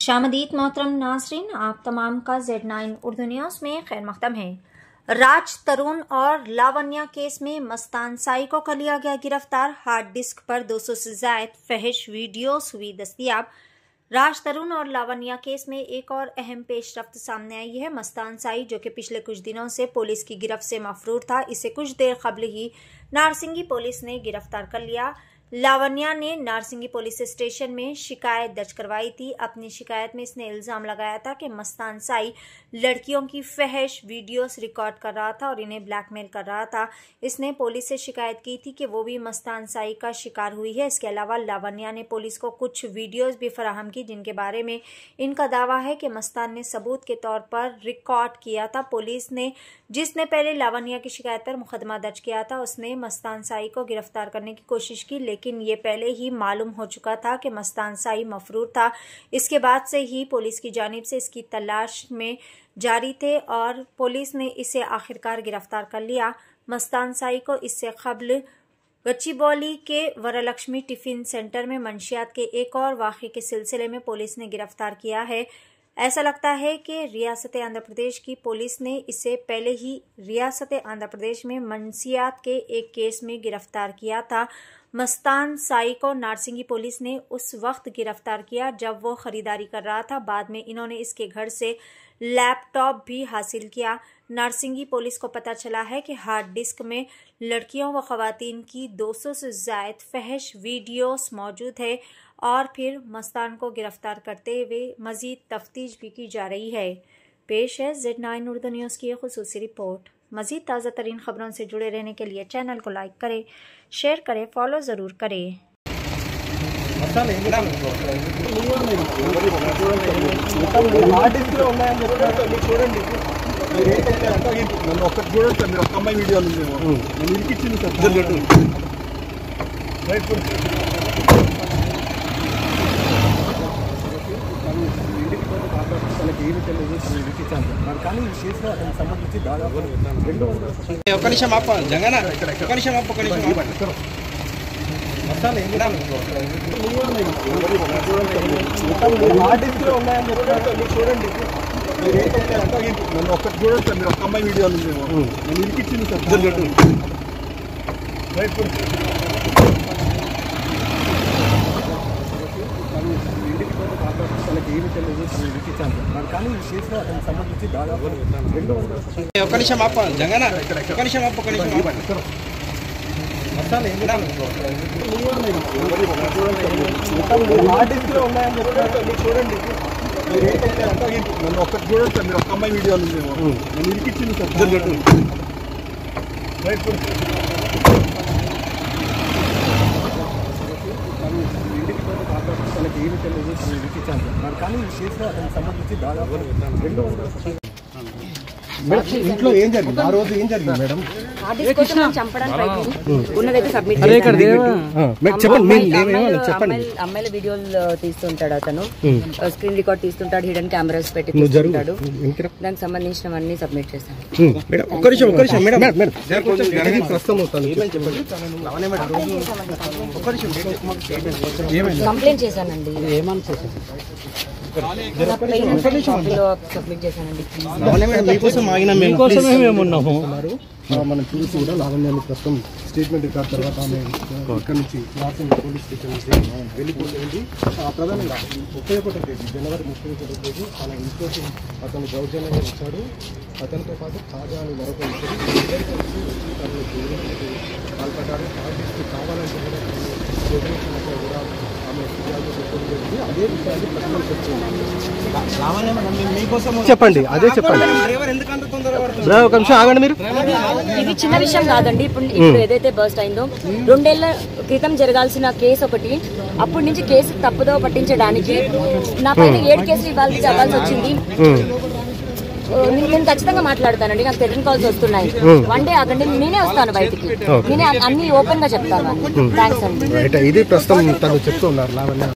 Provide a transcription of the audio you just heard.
शामदीद मोहतरम नाज़रीन, आप तमाम का Z9 उर्दू न्यूज़ में खैर मक़दम है। राज तरुण और लावण्या केस में मस्तान साई को कर लिया गया गिरफ्तार। हार्ड डिस्क पर 200 से ज़ायद फहश वीडियोस हुई दस्तयाब। राज तरुण और लावण्या केस में एक और अहम पेशरफ्त सामने आई है। मस्तान साई, जो कि पिछले कुछ दिनों से पुलिस की गिरफ्त से मफरूर था, इसे कुछ देर कबल ही नारसिंगी पुलिस ने गिरफ्तार कर लिया। लावण्या ने नारसिंगी पुलिस स्टेशन में शिकायत दर्ज करवाई थी। अपनी शिकायत में इसने इल्जाम लगाया था कि मस्तान साई लड़कियों की फहश वीडियोस रिकॉर्ड कर रहा था और इन्हें ब्लैकमेल कर रहा था। इसने पुलिस से शिकायत की थी कि वो भी मस्तान साई का शिकार हुई है। इसके अलावा लावण्या ने पुलिस को कुछ वीडियोस भी फराहम की, जिनके बारे में इनका दावा है कि मस्तान ने सबूत के तौर पर रिकॉर्ड किया था। पुलिस ने, जिसने पहले लावण्या की शिकायत पर मुकदमा दर्ज किया था, उसने मस्तान साई को गिरफ्तार करने की कोशिश की, लेकिन ये पहले ही मालूम हो चुका था कि मस्तान साई मफरूर था। इसके बाद से ही पुलिस की जानिब से इसकी तलाश में जारी थे और पुलिस ने इसे आखिरकार गिरफ्तार कर लिया। मस्तान साई को इससे कबल गच्चीबौली के वरलक्ष्मी टिफिन सेंटर में मंशियात के एक और वाक़े के सिलसिले में पुलिस ने गिरफ्तार किया है। ऐसा लगता है कि रियासत आंध्र प्रदेश की पुलिस ने इसे पहले ही रियासत आंध्र प्रदेश में मंशियात के एक केस में गिरफ्तार किया था। मस्तान साई को नारसिंगी पुलिस ने उस वक्त गिरफ्तार किया जब वो खरीदारी कर रहा था। बाद में इन्होंने इसके घर से लैपटॉप भी हासिल किया। नारसिंगी पुलिस को पता चला है कि हार्ड डिस्क में लड़कियों व खवातीन की 200 से ज़ायद फहश वीडियोस मौजूद है और फिर मस्तान को गिरफ्तार करते हुए मजीद तफ्तीश भी की जा रही है। पेश है Z9 उर्दू न्यूज़ की खुसूसी रिपोर्ट। मजीद ताज़ा तरीन खबरों से जुड़े रहने के लिए चैनल को लाइक करें, शेयर करें, फॉलो ज़रूर करें। ఇంట్లో ఏం జరిగింది? ఆ రోజు ఏం జరిగింది మేడం? అమ్మాయిల వీడియోలు తీస్తుంటాడు అతను, స్క్రీన్ రికార్డ్ తీస్తుంటాడు, హిడెన్ కెమెరాస్ పెట్టి తీస్తుంటాడు. దానికి సంబంధించినవన్నీ సబ్మిట్ చేశాను. కంప్లైంట్ చేశానండి. సబ్మిట్ చేశానండి. మనం చూసి కూడా లావణ్యాన్ని ప్రస్తుతం స్టేట్మెంట్ రికార్డ్ తర్వాత ఆమె ఇక్కడ నుంచి నార్సింగ్ పోలీస్ స్టేషన్ నుంచి వెళ్ళిపోయింది. ప్రధానంగా 31 తేదీ జనవరి 31 తేదీ తన ఇంట్లోకి అతను దౌర్జన్యంగా వచ్చాడు. అతనితో పాటు తాజా అని మరొక పాల్పడ్డారు. ఆర్టిస్ట్ కావాలంటే కూడా శోధించినట్లు కూడా ఆమె ఫిర్యాదు చెప్పడం జరిగింది. అదే విషయాన్ని ప్రశ్నలు చెప్పండి. అదే చెప్పండి. ఒక నిమిషం ఆగండి. మీరు ఇది చిన్న విషయం కాదండి. ఇప్పుడు ఏదైతే బర్స్ట్ అయిందో 2 ఏళ్ల క్రితం జరగాల్సిన కేసు ఒకటి, అప్పటి నుంచి కేసు తప్పుదో పట్టించడానికి నా పైన 7 కేసులు ఇవ్వాల్సి వచ్చింది. నేను ఖచ్చితంగా మాట్లాడతానండి. నాకు టెలిఫోన్ కాల్స్ వస్తున్నాయి. వన్ డే ఆగండి, నేనే వస్తాను బయటికి. నేనే అన్ని ఓపెన్ గా చెప్తాను. థ్యాంక్స్ అండి. ఇది ప్రస్తుతం తను చెప్తున్నారు లావణ్య.